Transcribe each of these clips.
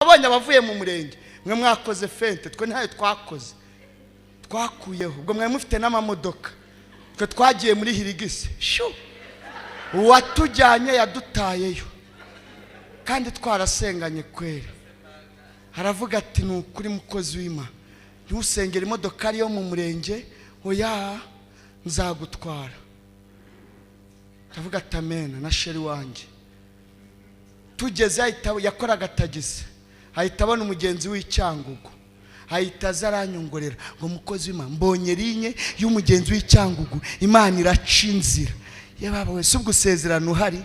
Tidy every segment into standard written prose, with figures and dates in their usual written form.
abonye abavuye mu murenge mwe mwakoze fente twe ntayo twakoze twakuyeho ubwo mwe mufite n'amamodoka twe twagiye muri Hirigisi uwatujyanye yadutayeyo kandi twarasenganye kweri haravuga ati nukuri mukozi w'Imana ntusengera imodoka ari yo mu murenge oya nzagutwara ndavuga ati amen na sheri wanje tugeze ahita yakoraga tagisi ahita abona umugenzi w'Icyangugu ahita azaranyongorera ngo mukozi w'Imana mbonye rinye y'umugenzi w'Icyangugu Imana iraca inzira yababa wese ubwo usezerano uhari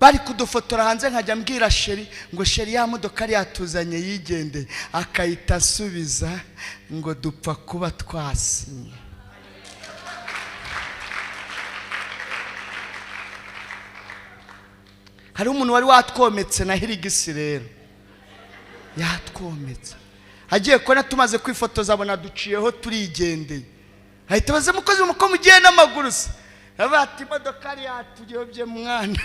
bari kudufotora hanze nkajya mbwira sheri ngo sheri ya modoka ari yatuzanye yigende akayita asubiza ngo dupfa kuba twasinye hari umuntu wari watwometse na Hirigisi rero yatwometse agiye kubona tumaze kwifotoza abona duciyeho turigendeye ahita baze mukozi muko mugiye n'amaguru se abati imodoka ari yatugiyobye mwana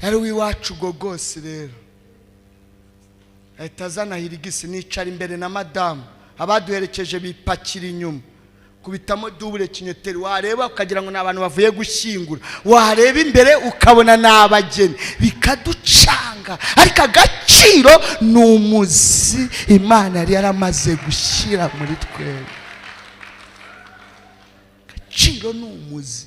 yari wiwacu gogose rero ahita azana Hirigisi nicara imbere na madamu abaduherekeje bipakira inyuma kubitamo double kinyoteri wareba ukagira ngo nabantu bavuye gushyingura wareba imbere ukabona nabageni bikaducanga ariko agaciro n'umuzi Imana yari yaramaze gushyira muri twe agaciro n'umuzi